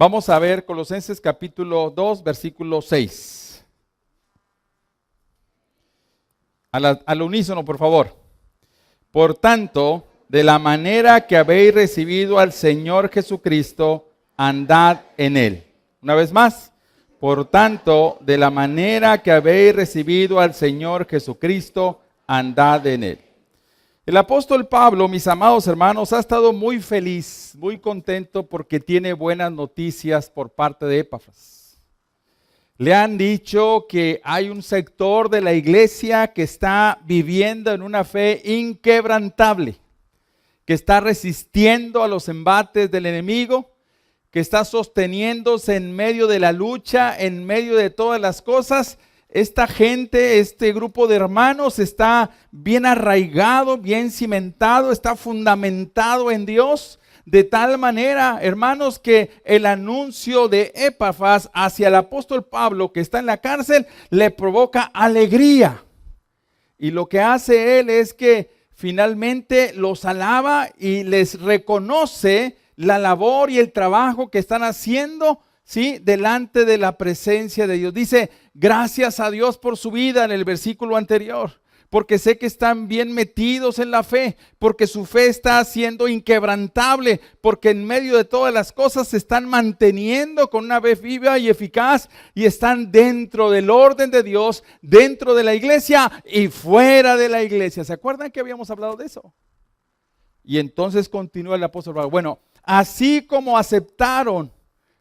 Vamos a ver Colosenses capítulo 2, versículo 6. Al unísono, por favor. Por tanto, de la manera que habéis recibido al Señor Jesucristo, andad en Él. Una vez más. Por tanto, de la manera que habéis recibido al Señor Jesucristo, andad en Él. El apóstol Pablo, mis amados hermanos, ha estado muy feliz, muy contento porque tiene buenas noticias por parte de Epafras. Le han dicho que hay un sector de la iglesia que está viviendo en una fe inquebrantable, que está resistiendo a los embates del enemigo, que está sosteniéndose en medio de la lucha, en medio de todas las cosas. Esta gente, este grupo de hermanos está bien arraigado, bien cimentado, está fundamentado en Dios, de tal manera, hermanos, que el anuncio de Epafras hacia el apóstol Pablo, que está en la cárcel, le provoca alegría. Y lo que hace él es que finalmente los alaba y les reconoce la labor y el trabajo que están haciendo, ¿sí?, delante de la presencia de Dios. Dice, gracias a Dios por su vida en el versículo anterior, porque sé que están bien metidos en la fe, porque su fe está siendo inquebrantable, porque en medio de todas las cosas se están manteniendo con una fe viva y eficaz y están dentro del orden de Dios, dentro de la iglesia y fuera de la iglesia. ¿Se acuerdan que habíamos hablado de eso? Y entonces continúa el apóstol Pablo. Bueno, así como aceptaron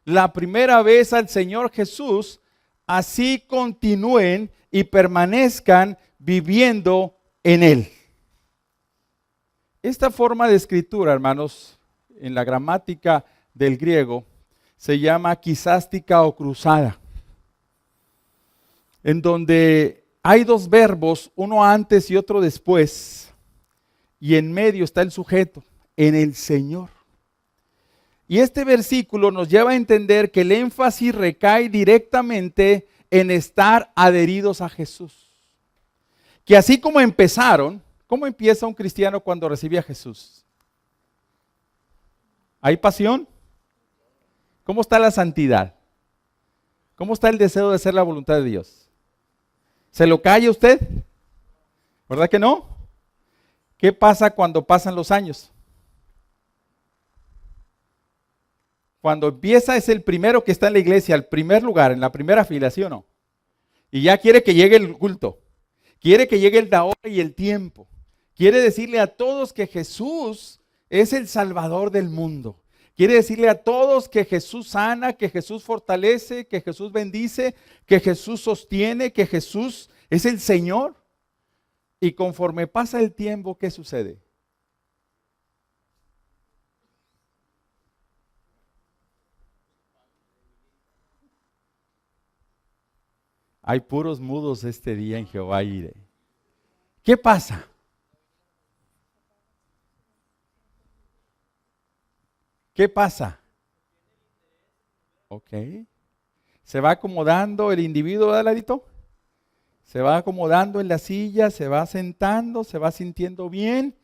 la primera vez al Señor Jesús, así continúen y permanezcan viviendo en Él. Esta forma de escritura, hermanos, en la gramática del griego, se llama quisástica o cruzada, en donde hay dos verbos, uno antes y otro después, y en medio está el sujeto, en el Señor. Y este versículo nos lleva a entender que el énfasis recae directamente en estar adheridos a Jesús. Que así como empezaron, ¿cómo empieza un cristiano cuando recibe a Jesús? ¿Hay pasión? ¿Cómo está la santidad? ¿Cómo está el deseo de hacer la voluntad de Dios? ¿Se lo calla usted? ¿Verdad que no? ¿Qué pasa cuando pasan los años? Cuando empieza es el primero que está en la iglesia, el primer lugar, en la primera fila, ¿sí o no? Y ya quiere que llegue el culto, quiere que llegue la hora y el tiempo. Quiere decirle a todos que Jesús es el Salvador del mundo. Quiere decirle a todos que Jesús sana, que Jesús fortalece, que Jesús bendice, que Jesús sostiene, que Jesús es el Señor. Y conforme pasa el tiempo, ¿qué sucede? Hay puros mudos este día en Jehová Jireh. ¿Qué pasa? ¿Qué pasa? Ok. Se va acomodando el individuo, ¿verdad, ladito? Se va acomodando en la silla, se va sentando, se va sintiendo bien,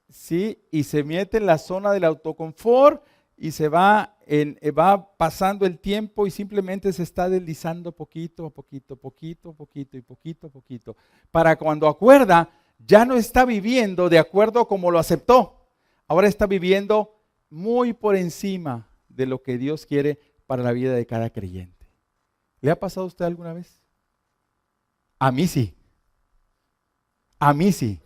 ¿sí? Y se mete en la zona del autoconfort y se va pasando el tiempo y simplemente se está deslizando poquito a poquito, poquito a poquito y poquito a poquito. Para cuando acuerda, ya no está viviendo de acuerdo como lo aceptó. Ahora está viviendo muy por encima de lo que Dios quiere para la vida de cada creyente. ¿Le ha pasado a usted alguna vez? A mí sí. A mí sí.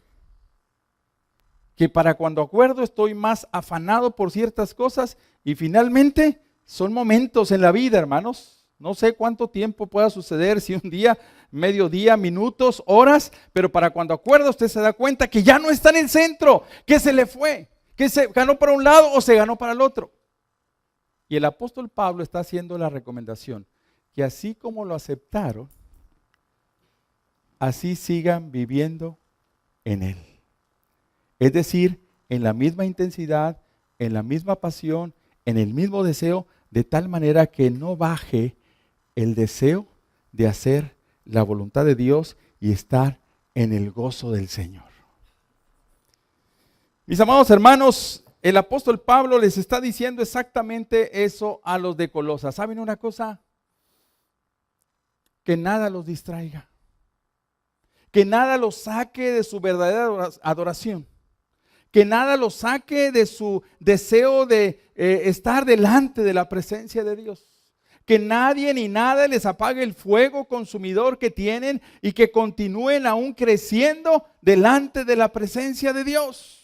Que para cuando acuerdo estoy más afanado por ciertas cosas y finalmente son momentos en la vida, hermanos. No sé cuánto tiempo pueda suceder, si un día, medio día, minutos, horas, pero para cuando acuerda usted se da cuenta que ya no está en el centro, que se le fue, que se ganó para un lado o se ganó para el otro. Y el apóstol Pablo está haciendo la recomendación que así como lo aceptaron, así sigan viviendo en Él. Es decir, en la misma intensidad, en la misma pasión, en el mismo deseo, de tal manera que no baje el deseo de hacer la voluntad de Dios y estar en el gozo del Señor. Mis amados hermanos, el apóstol Pablo les está diciendo exactamente eso a los de Colosas. ¿Saben una cosa? Que nada los distraiga. Que nada los saque de su verdadera adoración. Que nada los saque de su deseo de estar delante de la presencia de Dios. Que nadie ni nada les apague el fuego consumidor que tienen y que continúen aún creciendo delante de la presencia de Dios.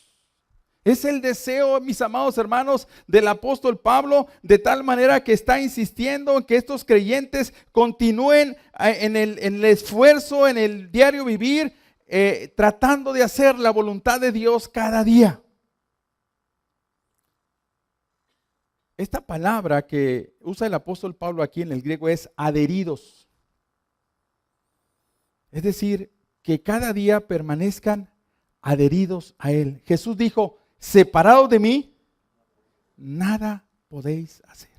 Es el deseo, mis amados hermanos, del apóstol Pablo, de tal manera que está insistiendo en que estos creyentes continúen en el esfuerzo, en el diario vivir, tratando de hacer la voluntad de Dios cada día. Esta palabra que usa el apóstol Pablo aquí en el griego es adheridos. Es decir, que cada día permanezcan adheridos a Él. Jesús dijo: separados de mí, nada podéis hacer.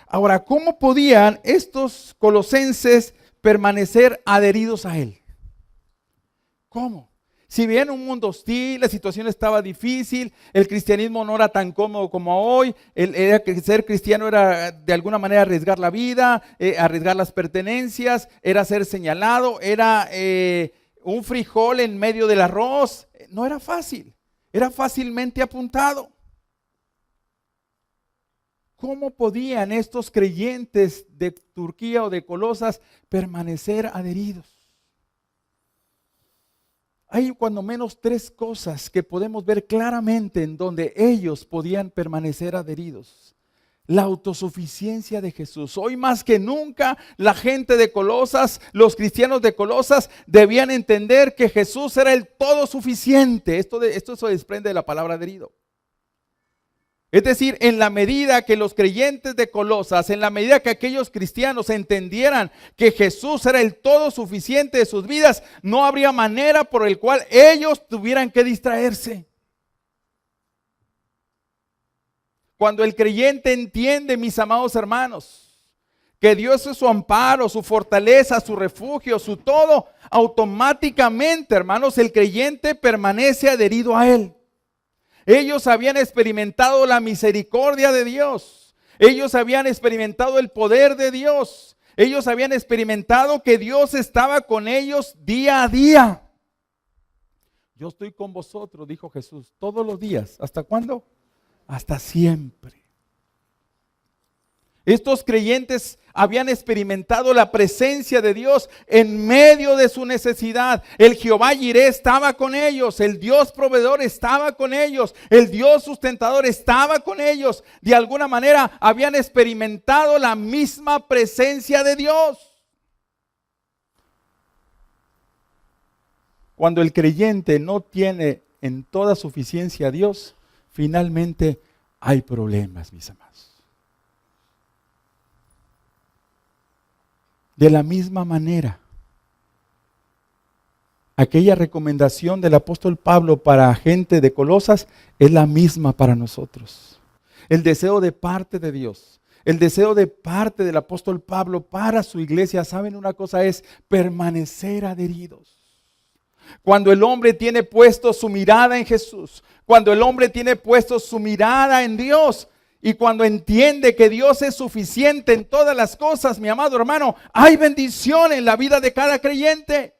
Ahora, ¿cómo podían estos colosenses permanecer adheridos a Él? ¿Cómo? Si bien un mundo hostil, la situación estaba difícil, el cristianismo no era tan cómodo como hoy, ser cristiano era de alguna manera arriesgar la vida, arriesgar las pertenencias, era ser señalado, era un frijol en medio del arroz, no era fácil. Era fácilmente apuntado. ¿Cómo podían estos creyentes de Turquía o de Colosas permanecer adheridos? Hay cuando menos 3 cosas que podemos ver claramente en donde ellos podían permanecer adheridos. La autosuficiencia de Jesús. Hoy más que nunca la gente de Colosas, los cristianos de Colosas debían entender que Jesús era el todo suficiente. Esto se desprende de la palabra adherido. Es decir, en la medida que los creyentes de Colosas, en la medida que aquellos cristianos entendieran que Jesús era el todo suficiente de sus vidas, no habría manera por el cual ellos tuvieran que distraerse. Cuando el creyente entiende, mis amados hermanos, que Dios es su amparo, su fortaleza, su refugio, su todo, automáticamente, hermanos, el creyente permanece adherido a Él. Ellos habían experimentado la misericordia de Dios. Ellos habían experimentado el poder de Dios. Ellos habían experimentado que Dios estaba con ellos día a día. Yo estoy con vosotros, dijo Jesús, todos los días. ¿Hasta cuándo? Hasta siempre. Estos creyentes habían experimentado la presencia de Dios en medio de su necesidad. El Jehová Jireh estaba con ellos, el Dios proveedor estaba con ellos, el Dios sustentador estaba con ellos. De alguna manera habían experimentado la misma presencia de Dios. Cuando el creyente no tiene en toda suficiencia a Dios, finalmente hay problemas, mis amados. De la misma manera, aquella recomendación del apóstol Pablo para gente de Colosas es la misma para nosotros. El deseo de parte de Dios, el deseo de parte del apóstol Pablo para su iglesia, ¿saben una cosa? Es permanecer adheridos. Cuando el hombre tiene puesto su mirada en Jesús, cuando el hombre tiene puesto su mirada en Dios, y cuando entiende que Dios es suficiente en todas las cosas, mi amado hermano, hay bendición en la vida de cada creyente.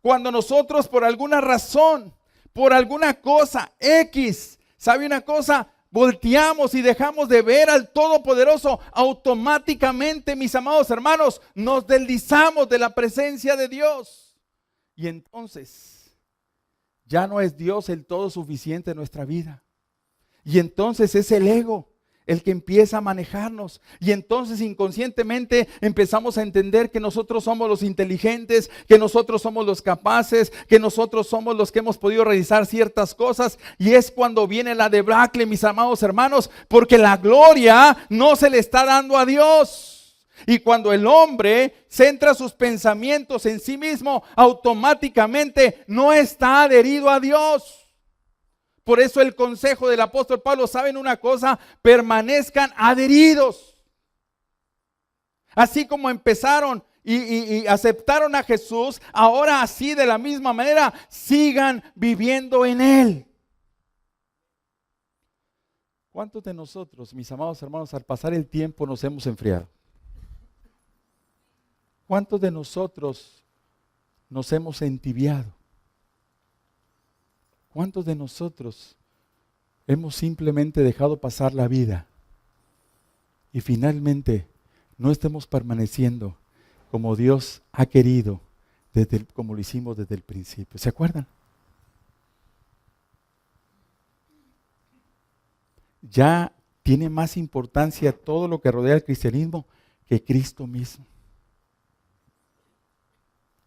Cuando nosotros por alguna razón, por alguna cosa X, ¿sabe una cosa? Volteamos y dejamos de ver al Todopoderoso, automáticamente, mis amados hermanos, nos deslizamos de la presencia de Dios. Y entonces, ya no es Dios el todo suficiente en nuestra vida. Y entonces es el ego el que empieza a manejarnos. Y entonces inconscientemente empezamos a entender que nosotros somos los inteligentes, que nosotros somos los capaces, que nosotros somos los que hemos podido realizar ciertas cosas. Y es cuando viene la debacle, mis amados hermanos, porque la gloria no se le está dando a Dios. Y cuando el hombre centra sus pensamientos en sí mismo, automáticamente no está adherido a Dios. Por eso el consejo del apóstol Pablo, ¿saben una cosa? Permanezcan adheridos. Así como empezaron y aceptaron a Jesús, ahora así de la misma manera sigan viviendo en Él. ¿Cuántos de nosotros, mis amados hermanos, al pasar el tiempo nos hemos enfriado? ¿Cuántos de nosotros nos hemos entibiado? ¿Cuántos de nosotros hemos simplemente dejado pasar la vida y finalmente no estemos permaneciendo como Dios ha querido, como lo hicimos desde el principio? ¿Se acuerdan? Ya tiene más importancia todo lo que rodea al cristianismo que Cristo mismo.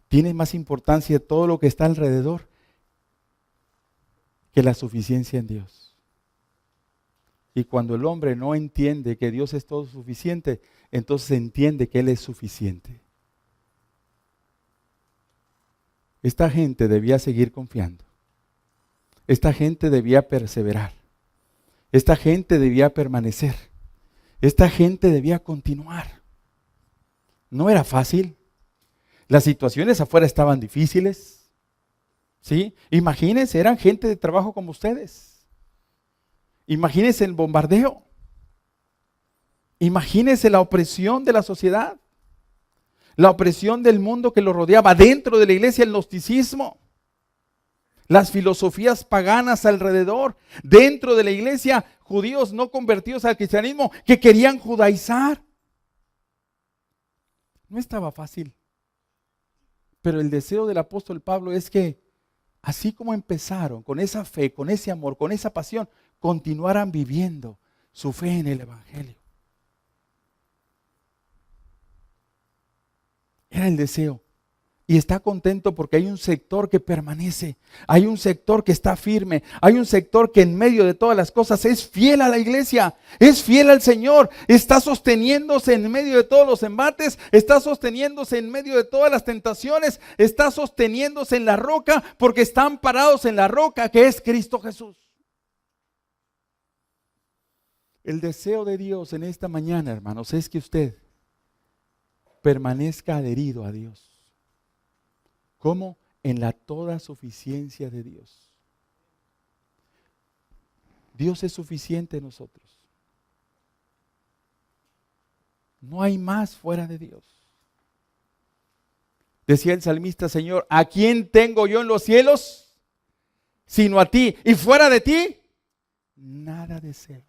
Tiene más importancia todo lo que está alrededor que la suficiencia en Dios. Y cuando el hombre no entiende que Dios es todo suficiente, entonces entiende que Él es suficiente. Esta gente debía seguir confiando. Esta gente debía perseverar. Esta gente debía permanecer. Esta gente debía continuar. No era fácil. Las situaciones afuera estaban difíciles. ¿Sí? Imagínense, eran gente de trabajo como ustedes. Imagínense el bombardeo. Imagínense la opresión de la sociedad. La opresión del mundo que lo rodeaba. Dentro de la iglesia, el gnosticismo. Las filosofías paganas alrededor. Dentro de la iglesia, judíos no convertidos al cristianismo que querían judaizar. No estaba fácil. Pero el deseo del apóstol Pablo es que, así como empezaron, con esa fe, con ese amor, con esa pasión, continuaran viviendo su fe en el Evangelio. Era el deseo. Y está contento porque hay un sector que permanece, hay un sector que está firme, hay un sector que en medio de todas las cosas es fiel a la iglesia, es fiel al Señor, está sosteniéndose en medio de todos los embates, está sosteniéndose en medio de todas las tentaciones, está sosteniéndose en la roca porque están parados en la roca que es Cristo Jesús. El deseo de Dios en esta mañana, hermanos, es que usted permanezca adherido a Dios. ¿Cómo? En la toda suficiencia de Dios. Dios es suficiente en nosotros. No hay más fuera de Dios. Decía el salmista: Señor, ¿a quién tengo yo en los cielos? Sino a ti. Y fuera de ti, nada deseo.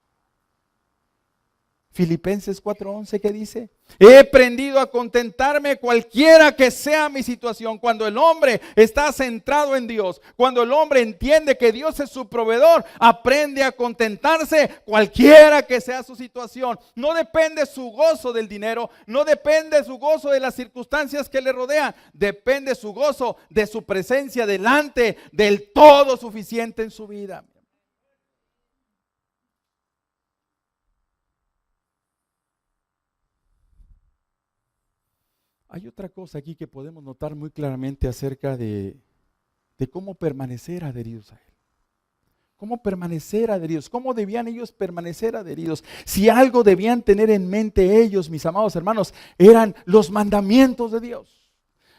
Filipenses 4:11, ¿qué dice? He aprendido a contentarme cualquiera que sea mi situación. Cuando el hombre está centrado en Dios, cuando el hombre entiende que Dios es su proveedor, aprende a contentarse cualquiera que sea su situación. No depende su gozo del dinero, no depende su gozo de las circunstancias que le rodean, depende su gozo de su presencia delante del todo suficiente en su vida. Hay otra cosa aquí que podemos notar muy claramente acerca de cómo permanecer adheridos a Él. ¿Cómo permanecer adheridos? ¿Cómo debían ellos permanecer adheridos? Si algo debían tener en mente ellos, mis amados hermanos, eran los mandamientos de Dios.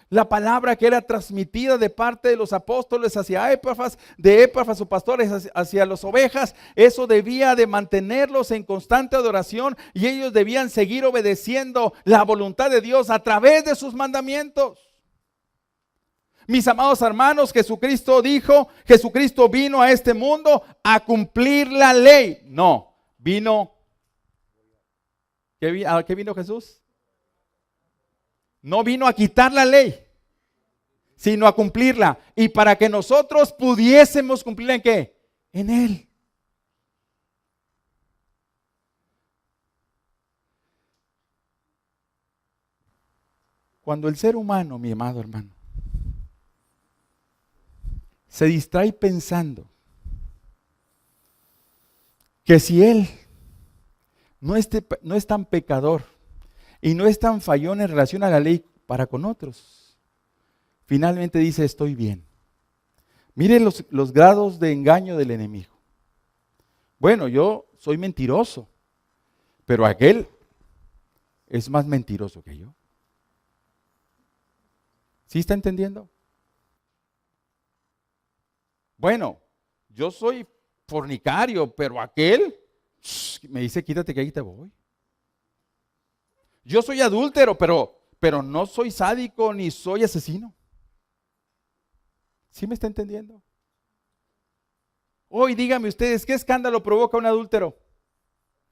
La palabra que era transmitida de parte de los apóstoles hacia Epafras, de Epafras sus pastores hacia las ovejas, eso debía de mantenerlos en constante adoración y ellos debían seguir obedeciendo la voluntad de Dios a través de sus mandamientos. Mis amados hermanos, Jesucristo vino a este mundo a cumplir la ley. No, ¿a qué vino Jesús? No vino a quitar la ley, sino a cumplirla. Y para que nosotros pudiésemos cumplirla, ¿en qué? En Él. Cuando el ser humano, mi amado hermano, se distrae pensando que si él no es tan pecador y no es tan fallón en relación a la ley para con otros, finalmente dice: estoy bien. Miren los grados de engaño del enemigo. Bueno, yo soy mentiroso, pero aquel es más mentiroso que yo. ¿Sí está entendiendo? Bueno, yo soy fornicario, pero aquel Me dice, quítate que ahí te voy. Yo soy adúltero, pero no soy sádico ni soy asesino. ¿Sí me está entendiendo? Hoy díganme ustedes, ¿qué escándalo provoca un adúltero?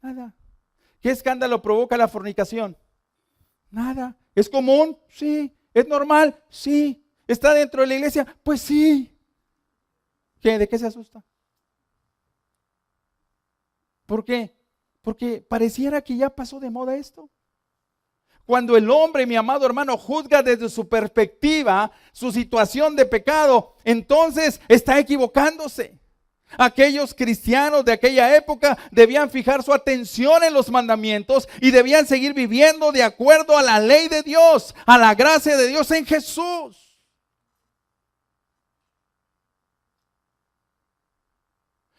Nada. ¿Qué escándalo provoca la fornicación? Nada. ¿Es común? Sí. ¿Es normal? Sí. ¿Está dentro de la iglesia? Pues sí. ¿Qué? ¿De qué se asusta? ¿Por qué? Porque pareciera que ya pasó de moda esto. Cuando el hombre, mi amado hermano, juzga desde su perspectiva su situación de pecado, entonces está equivocándose. Aquellos cristianos de aquella época debían fijar su atención en los mandamientos y debían seguir viviendo de acuerdo a la ley de Dios, a la gracia de Dios en Jesús.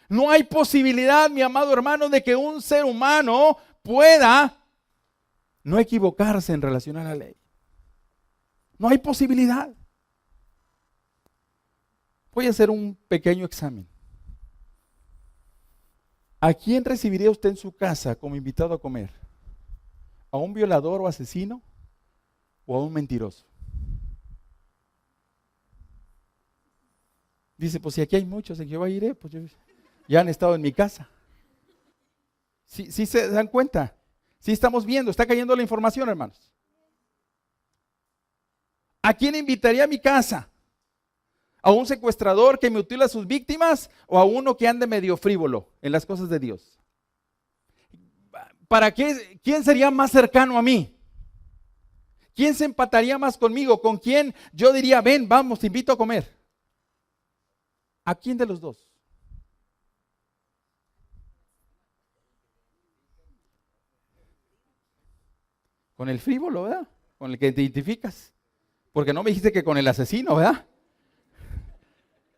No hay posibilidad, mi amado hermano, de que un ser humano pueda no equivocarse en relación a la ley. No hay posibilidad. Voy a hacer un pequeño examen. ¿A quién recibiría usted en su casa como invitado a comer? ¿A un violador o asesino o a un mentiroso? Dice, pues si aquí hay muchos, en Jehová iré, pues ya han estado en mi casa. ¿Sí se dan cuenta? Sí estamos viendo, está cayendo la información, hermanos. ¿A quién invitaría a mi casa? ¿A un secuestrador que mutila a sus víctimas o a uno que ande medio frívolo en las cosas de Dios? ¿Para qué? ¿Quién sería más cercano a mí? ¿Quién se empataría más conmigo? ¿Con quién yo diría, ven, vamos, te invito a comer? ¿A quién de los dos? Con el frívolo, ¿verdad? Con el que te identificas. Porque no me dijiste que con el asesino, ¿verdad?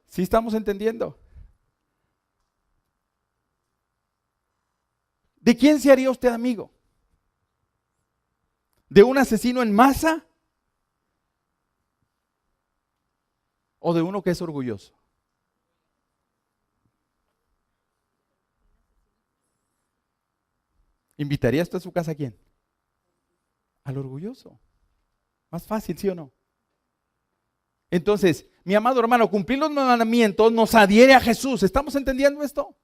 ¿Sí estamos entendiendo? ¿De quién se haría usted amigo? ¿De un asesino en masa? ¿O de uno que es orgulloso? ¿Invitaría usted a su casa a quién? Al orgulloso. Más fácil, ¿sí o no? Entonces, mi amado hermano, cumplir los mandamientos nos adhiere a Jesús. ¿Estamos entendiendo esto?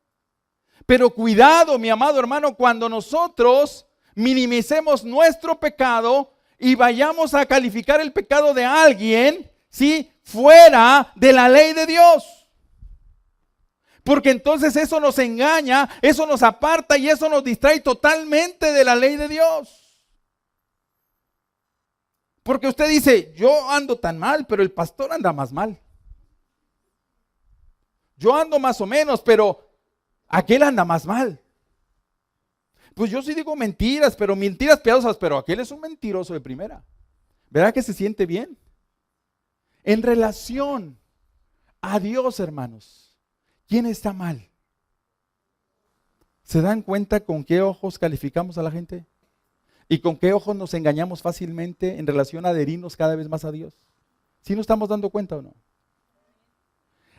Pero cuidado, mi amado hermano, cuando nosotros minimicemos nuestro pecado y vayamos a calificar el pecado de alguien, ¿sí? Fuera de la ley de Dios. Porque entonces eso nos engaña, eso nos aparta y eso nos distrae totalmente de la ley de Dios. Porque usted dice, yo ando tan mal, pero el pastor anda más mal. Yo ando más o menos, pero aquel anda más mal. Pues yo sí digo mentiras, pero mentiras piadosas, pero aquel es un mentiroso de primera. ¿Verdad que se siente bien? En relación a Dios, hermanos, ¿quién está mal? ¿Se dan cuenta con qué ojos calificamos a la gente? ¿Y con qué ojos nos engañamos fácilmente en relación a adherirnos cada vez más a Dios? ¿Sí nos estamos dando cuenta o no?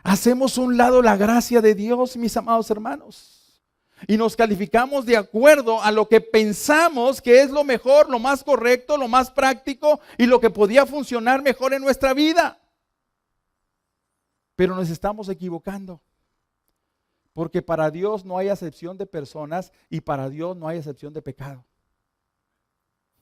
Hacemos a un lado la gracia de Dios, mis amados hermanos, y nos calificamos de acuerdo a lo que pensamos que es lo mejor, lo más correcto, lo más práctico y lo que podía funcionar mejor en nuestra vida. Pero nos estamos equivocando, porque para Dios no hay acepción de personas y para Dios no hay acepción de pecado.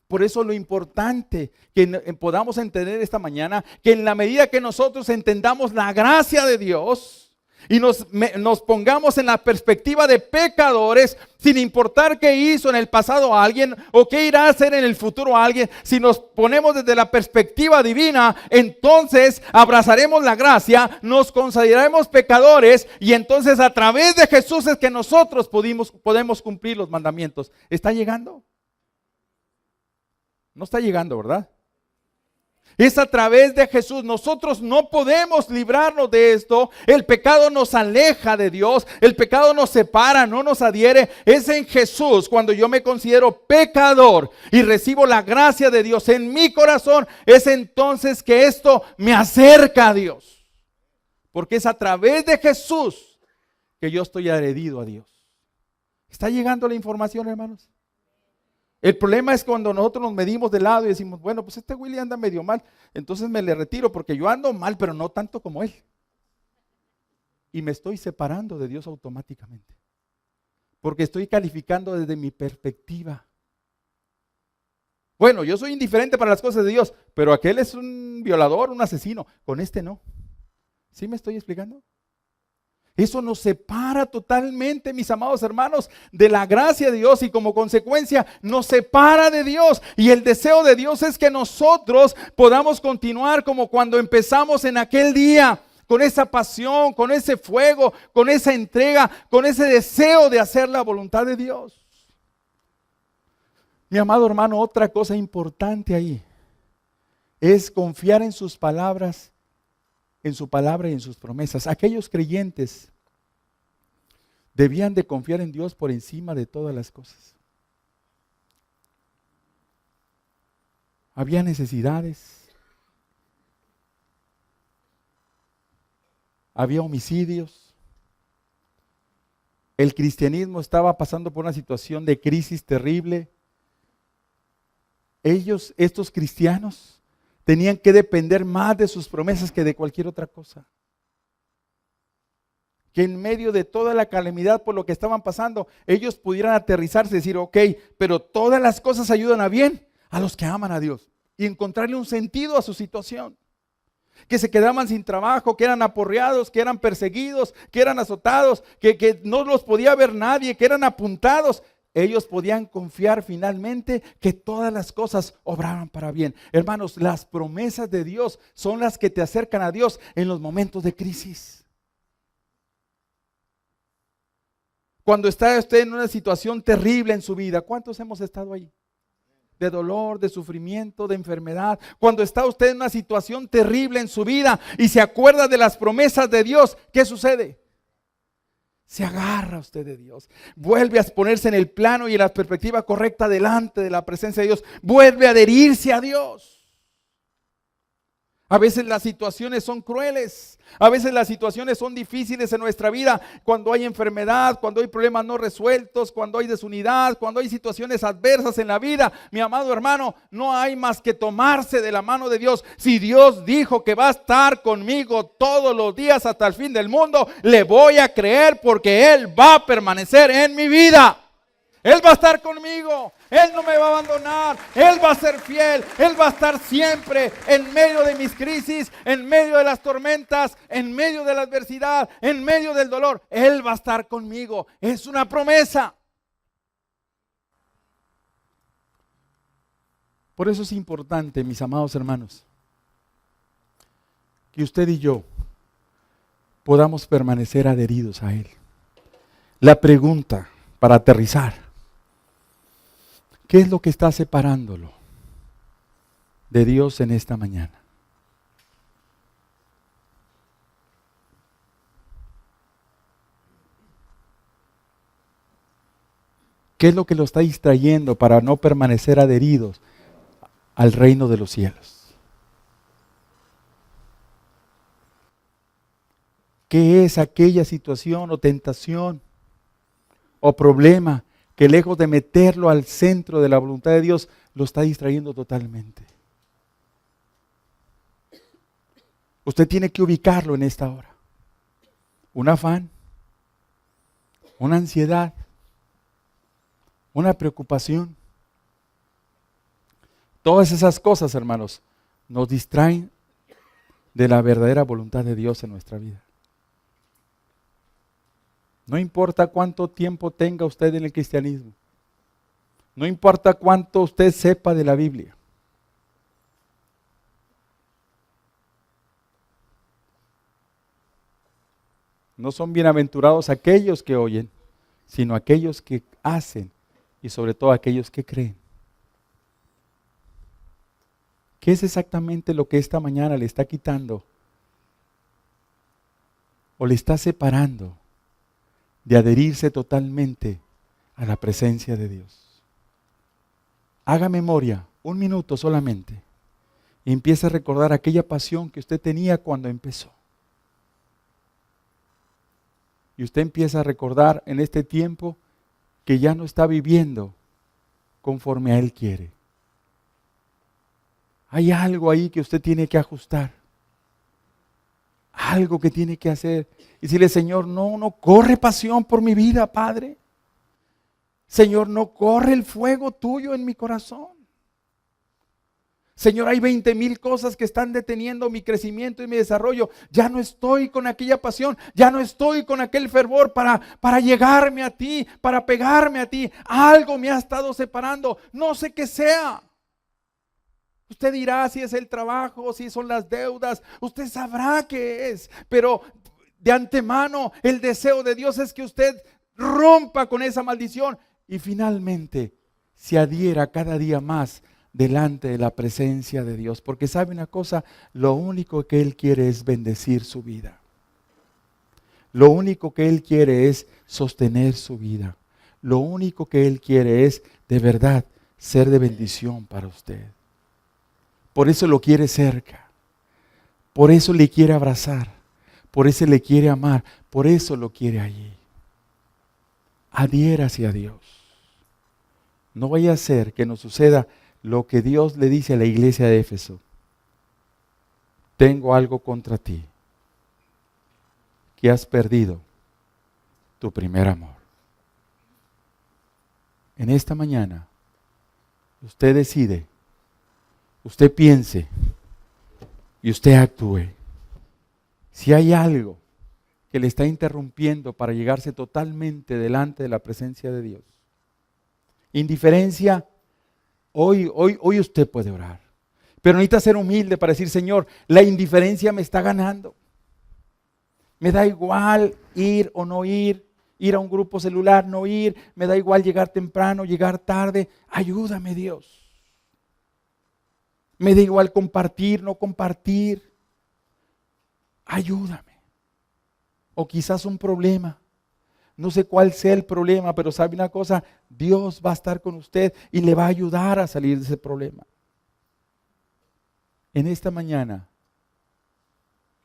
Por eso lo importante que podamos entender esta mañana, que en la medida que nosotros entendamos la gracia de Dios y nos pongamos en la perspectiva de pecadores, sin importar qué hizo en el pasado alguien o qué irá a hacer en el futuro alguien, si nos ponemos desde la perspectiva divina, entonces abrazaremos la gracia, nos consideraremos pecadores y entonces a través de Jesús es que nosotros podemos cumplir los mandamientos. ¿Está llegando? No está llegando, ¿verdad? Es a través de Jesús. Nosotros no podemos librarnos de esto. El pecado nos aleja de Dios. El pecado nos separa, no nos adhiere. Es en Jesús cuando yo me considero pecador y recibo la gracia de Dios en mi corazón. Es entonces que esto me acerca a Dios. Porque es a través de Jesús que yo estoy adherido a Dios. ¿Está llegando la información, hermanos? El problema es cuando nosotros nos medimos de lado y decimos, bueno, pues este Willy anda medio mal, entonces me le retiro porque yo ando mal, pero no tanto como él. Y me estoy separando de Dios automáticamente, porque estoy calificando desde mi perspectiva. Bueno, yo soy indiferente para las cosas de Dios, pero aquel es un violador, un asesino, con este no. ¿Sí me estoy explicando? Eso nos separa totalmente, mis amados hermanos, de la gracia de Dios y como consecuencia nos separa de Dios. Y el deseo de Dios es que nosotros podamos continuar como cuando empezamos en aquel día, con esa pasión, con ese fuego, con esa entrega, con ese deseo de hacer la voluntad de Dios. Mi amado hermano, otra cosa importante ahí es confiar en sus palabras, en su palabra y en sus promesas. Aquellos creyentes debían de confiar en Dios por encima de todas las cosas. Había necesidades, había homicidios. El cristianismo estaba pasando por una situación de crisis terrible. Estos cristianos, tenían que depender más de sus promesas que de cualquier otra cosa. Que en medio de toda la calamidad por lo que estaban pasando, ellos pudieran aterrizarse y decir, ok, pero todas las cosas ayudan a bien a los que aman a Dios. Y encontrarle un sentido a su situación. Que se quedaban sin trabajo, que eran aporreados, que eran perseguidos, que eran azotados, que no los podía ver nadie, que eran apuntados. Ellos podían confiar finalmente que todas las cosas obraban para bien. Hermanos, las promesas de Dios son las que te acercan a Dios en los momentos de crisis. Cuando está usted en una situación terrible en su vida, ¿cuántos hemos estado ahí? De dolor, de sufrimiento, de enfermedad. Cuando está usted en una situación terrible en su vida y se acuerda de las promesas de Dios, ¿qué sucede? Se agarra usted de Dios, vuelve a ponerse en el plano y en la perspectiva correcta delante de la presencia de Dios, vuelve a adherirse a Dios. A veces las situaciones son crueles, a veces las situaciones son difíciles en nuestra vida, cuando hay enfermedad, cuando hay problemas no resueltos, cuando hay desunidad, cuando hay situaciones adversas en la vida. Mi amado hermano, no hay más que tomarse de la mano de Dios. Si Dios dijo que va a estar conmigo todos los días hasta el fin del mundo, le voy a creer porque Él va a permanecer en mi vida. Él va a estar conmigo, Él no me va a abandonar, Él va a ser fiel, Él va a estar siempre en medio de mis crisis, en medio de las tormentas, en medio de la adversidad, en medio del dolor. Él va a estar conmigo, es una promesa. Por eso es importante, mis amados hermanos, que usted y yo podamos permanecer adheridos a Él. La pregunta para aterrizar: ¿qué es lo que está separándolo de Dios en esta mañana? ¿Qué es lo que lo está distrayendo para no permanecer adheridos al reino de los cielos? ¿Qué es aquella situación o tentación o problema que lejos de meterlo al centro de la voluntad de Dios, lo está distrayendo totalmente? Usted tiene que ubicarlo en esta hora. Un afán, una ansiedad, una preocupación. Todas esas cosas, hermanos, nos distraen de la verdadera voluntad de Dios en nuestra vida. No importa cuánto tiempo tenga usted en el cristianismo. No importa cuánto usted sepa de la Biblia. No son bienaventurados aquellos que oyen, sino aquellos que hacen y sobre todo aquellos que creen. ¿Qué es exactamente lo que esta mañana le está quitando o le está separando de adherirse totalmente a la presencia de Dios? Haga memoria, 1 minuto solamente, y empiece a recordar aquella pasión que usted tenía cuando empezó. Y usted empieza a recordar en este tiempo que ya no está viviendo conforme a Él quiere. Hay algo ahí que usted tiene que ajustar. Algo que tiene que hacer. Y decirle, Señor, no corre pasión por mi vida, Padre. Señor, no corre el fuego tuyo en mi corazón. Señor, hay 20,000 cosas que están deteniendo mi crecimiento y mi desarrollo. Ya no estoy con aquella pasión, ya no estoy con aquel fervor para llegarme a ti, para pegarme a ti. Algo me ha estado separando, no sé qué sea. Usted dirá si es el trabajo, si son las deudas, usted sabrá qué es, pero de antemano el deseo de Dios es que usted rompa con esa maldición y finalmente se adhiera cada día más delante de la presencia de Dios. Porque sabe una cosa, lo único que Él quiere es bendecir su vida. Lo único que Él quiere es sostener su vida. Lo único que Él quiere es de verdad ser de bendición para usted. Por eso lo quiere cerca. Por eso le quiere abrazar. Por eso le quiere amar. Por eso lo quiere allí. Adhiérase a Dios. No vaya a ser que nos suceda lo que Dios le dice a la iglesia de Éfeso. Tengo algo contra ti, que has perdido tu primer amor. En esta mañana, usted decide, usted piense y usted actúe. Si hay algo que le está interrumpiendo para llegarse totalmente delante de la presencia de Dios, indiferencia, hoy usted puede orar. Pero necesita ser humilde para decir, Señor, la indiferencia me está ganando. Me da igual ir o no ir a un grupo celular, no ir, me da igual llegar temprano, llegar tarde. Ayúdame, Dios. Me da igual compartir, no compartir. Ayúdame. O quizás un problema. No sé cuál sea el problema, pero sabe una cosa, Dios va a estar con usted y le va a ayudar a salir de ese problema. En esta mañana,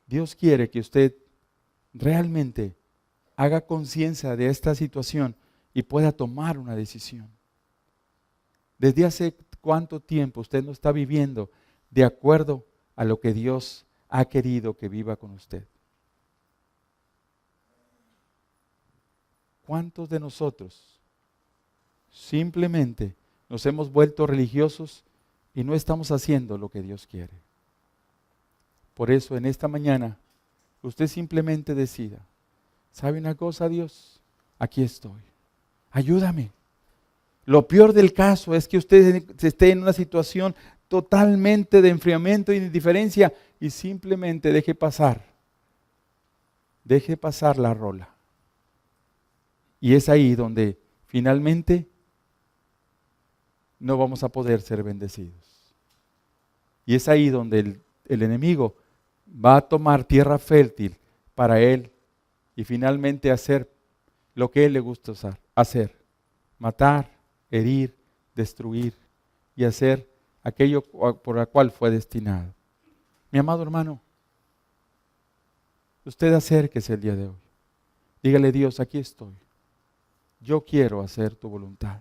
Dios quiere que usted realmente haga conciencia de esta situación y pueda tomar una decisión. ¿Desde hace cuánto tiempo usted no está viviendo de acuerdo a lo que Dios ha querido que viva con usted? ¿Cuántos de nosotros simplemente nos hemos vuelto religiosos y no estamos haciendo lo que Dios quiere? Por eso en esta mañana usted simplemente decida, ¿sabe una cosa, Dios? Aquí estoy, ayúdame. Lo peor del caso es que usted esté en una situación totalmente de enfriamiento y de indiferencia y simplemente deje pasar la rola. Y es ahí donde finalmente no vamos a poder ser bendecidos. Y es ahí donde el enemigo va a tomar tierra fértil para él y finalmente hacer lo que a él le gusta hacer. Matar, herir, destruir y hacer aquello por la cual fue destinado. Mi amado hermano, usted acérquese el día de hoy. Dígale, Dios, aquí estoy. Yo quiero hacer tu voluntad.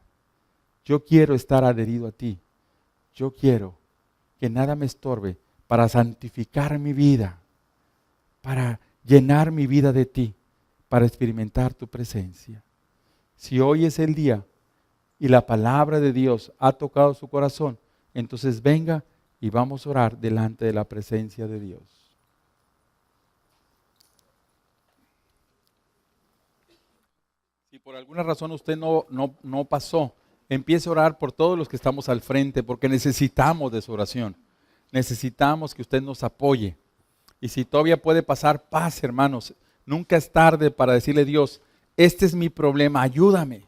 Yo quiero estar adherido a ti. Yo quiero que nada me estorbe para santificar mi vida, para llenar mi vida de ti, para experimentar tu presencia. Si hoy es el día y la palabra de Dios ha tocado su corazón, entonces venga y vamos a orar delante de la presencia de Dios. Si por alguna razón usted no pasó, empiece a orar por todos los que estamos al frente, porque necesitamos de su oración. Necesitamos que usted nos apoye. Y si todavía puede pasar, paz, hermanos. Nunca es tarde para decirle a Dios, este es mi problema, ayúdame.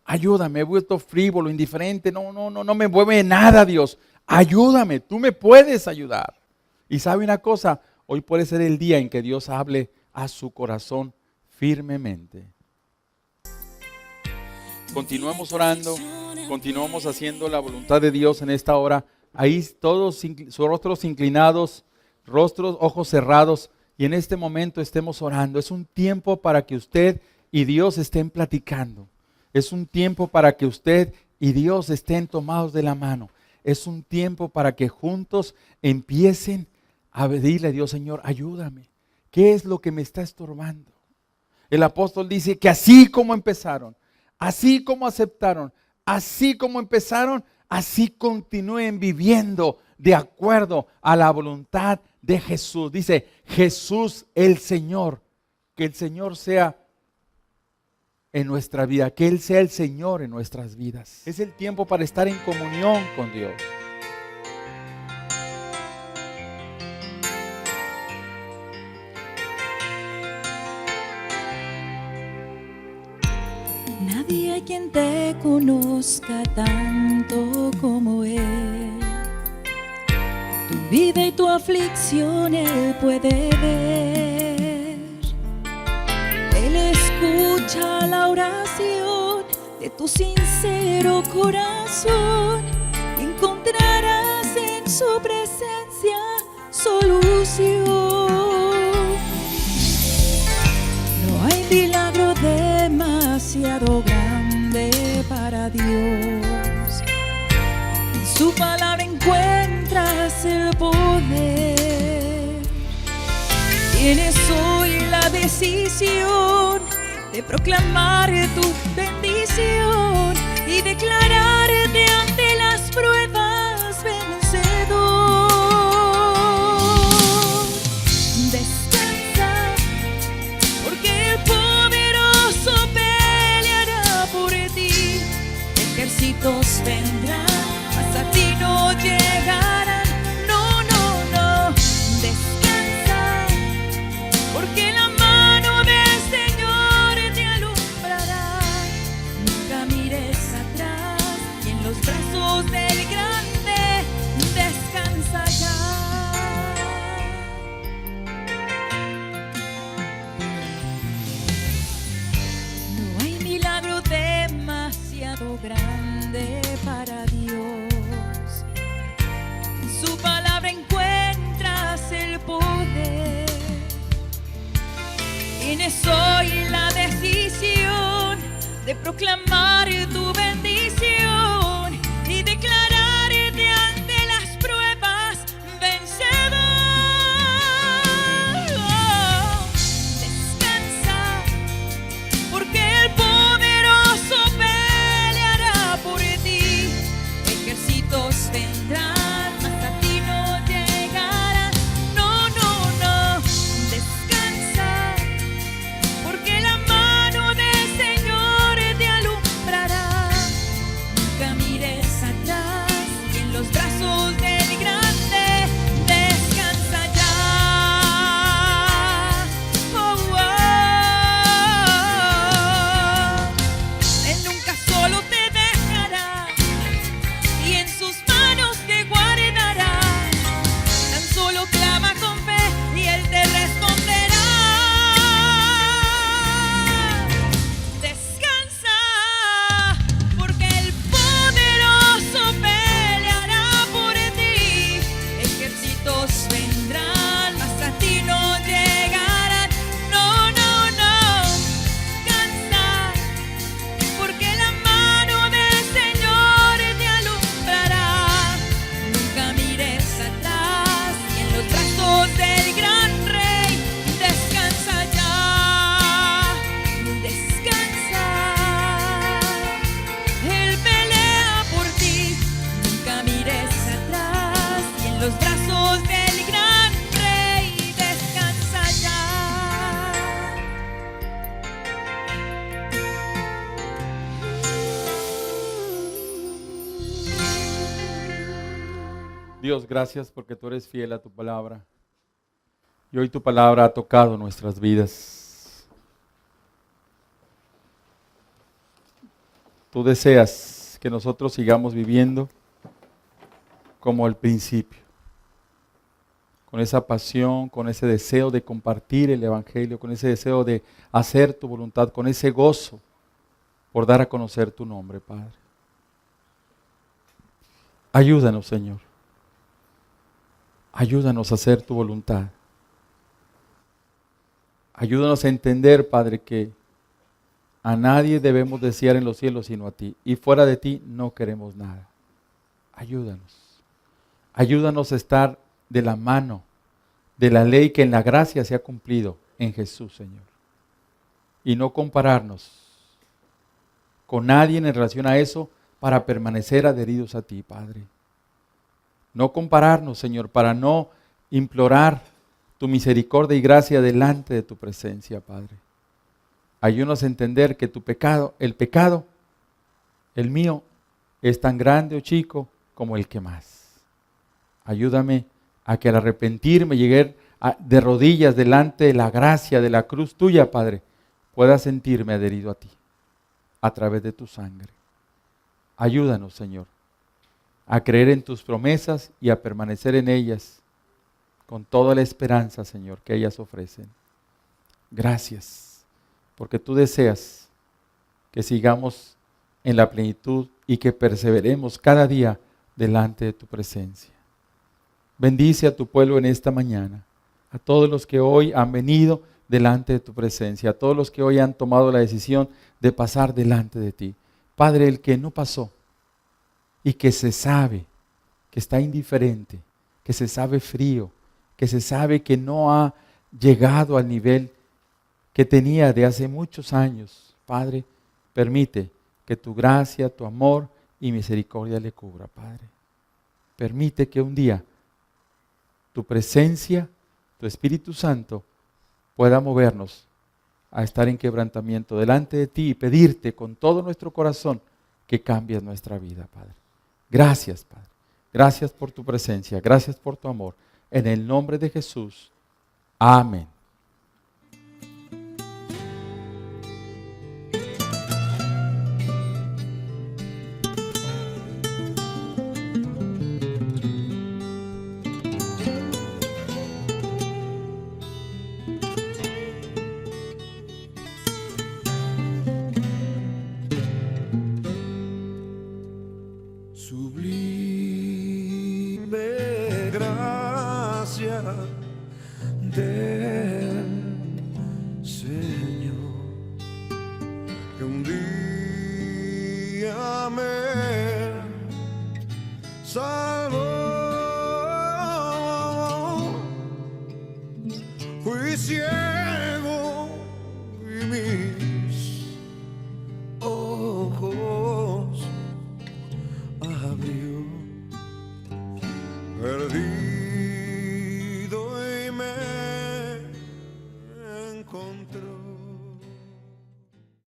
Ayúdame, he vuelto frívolo, indiferente, no me mueve nada, Dios. Ayúdame, tú me puedes ayudar. Y sabe una cosa, hoy puede ser el día en que Dios hable a su corazón firmemente. Continuemos orando, continuamos haciendo la voluntad de Dios en esta hora. Ahí todos sus rostros inclinados, ojos cerrados, y en este momento estemos orando. Es un tiempo para que usted y Dios estén platicando. Es un tiempo para que usted y Dios estén tomados de la mano. Es un tiempo para que juntos empiecen a pedirle a Dios, Señor, ayúdame. ¿Qué es lo que me está estorbando? El apóstol dice que así como empezaron, así como aceptaron, así como empezaron, así continúen viviendo de acuerdo a la voluntad de Jesús. Dice, Jesús el Señor. Que el Señor sea en nuestra vida, que Él sea el Señor en nuestras vidas. Es el tiempo para estar en comunión con Dios. Nadie hay quien te conozca tanto como Él. Tu vida y tu aflicción Él puede ver. Él escucha la oración de tu sincero corazón y encontrarás en su presencia solución. No hay milagro demasiado grande para Dios. En su palabra encuentras el poder. Tienes hoy la decisión de proclamar tu bendición y declararte ante las pruebas vencedor. Descansa, porque el poderoso peleará por ti. Ejércitos vendrán, mas a ti no llegarán. No, no, no. Descansa, porque la mano del Señor te alumbrará. Nunca mires atrás y en los brazos del grande descansa ya. No hay milagro demasiado grande para Dios. En su palabra encuentras el poder. Tienes hoy la decisión de proclamar tu bendición y declararte ante las pruebas vencedor. Descansa, porque el poderoso peleará por ti. Ejércitos vendrán, mas a ti no llegarán. No, no, no. Descansa, porque la mano del Señor te alumbrará. Nunca mires atrás y en los brazos del grande descansa ya. Oh, oh. Él nunca solo te dejará y en sus manos te guardará. Tan solo clama con fe y Él te responderá. Descansa, porque el poderoso peleará por ti. Ejércitos vendrán, mas a ti no llegarán. No, no, no. Descansa, porque la mano del Señor te alumbrará. Nunca mires atrás y en los brazos del gran Rey descansa ya. Descansa, Él pelea por ti. Nunca mires atrás y en los brazos del gran Rey descansa ya. Dios, gracias porque tú eres fiel a tu palabra. Y hoy tu palabra ha tocado nuestras vidas. Tú deseas que nosotros sigamos viviendo como al principio, con esa pasión, con ese deseo de compartir el Evangelio, con ese deseo de hacer tu voluntad, con ese gozo por dar a conocer tu nombre, Padre. Ayúdanos, Señor. Ayúdanos a hacer tu voluntad. Ayúdanos a entender, Padre, que A nadie debemos desear en los cielos sino a ti. Y fuera de ti no queremos nada. Ayúdanos. Ayúdanos a estar de la mano de la ley que en la gracia se ha cumplido en Jesús, Señor. Y no compararnos con nadie en relación a eso para permanecer adheridos a ti, Padre. No compararnos, Señor, para no implorar tu misericordia y gracia delante de tu presencia, Padre. Ayúdanos a entender que tu pecado, el mío, es tan grande o chico como el que más. Ayúdame a que al arrepentirme llegue de rodillas delante de la gracia de la cruz tuya, Padre, pueda sentirme adherido a ti a través de tu sangre. Ayúdanos, Señor, a creer en tus promesas y a permanecer en ellas con toda la esperanza, Señor, que ellas ofrecen. Gracias, porque tú deseas que sigamos en la plenitud y que perseveremos cada día delante de tu presencia. Bendice a tu pueblo en esta mañana, a todos los que hoy han venido delante de tu presencia, a todos los que hoy han tomado la decisión de pasar delante de ti. Padre, el que no pasó y que se sabe que está indiferente, que se sabe frío, que se sabe que no ha llegado al nivel que tenía de hace muchos años. Padre, permite que tu gracia, tu amor y misericordia le cubra, Padre. Permite que un día tu presencia, tu Espíritu Santo, pueda movernos a estar en quebrantamiento delante de ti y pedirte con todo nuestro corazón que cambies nuestra vida, Padre. Gracias, Padre. Gracias por tu presencia. Gracias por tu amor. En el nombre de Jesús. Amén. Sublime gracia del Señor, que un día me salvó. Fui ciego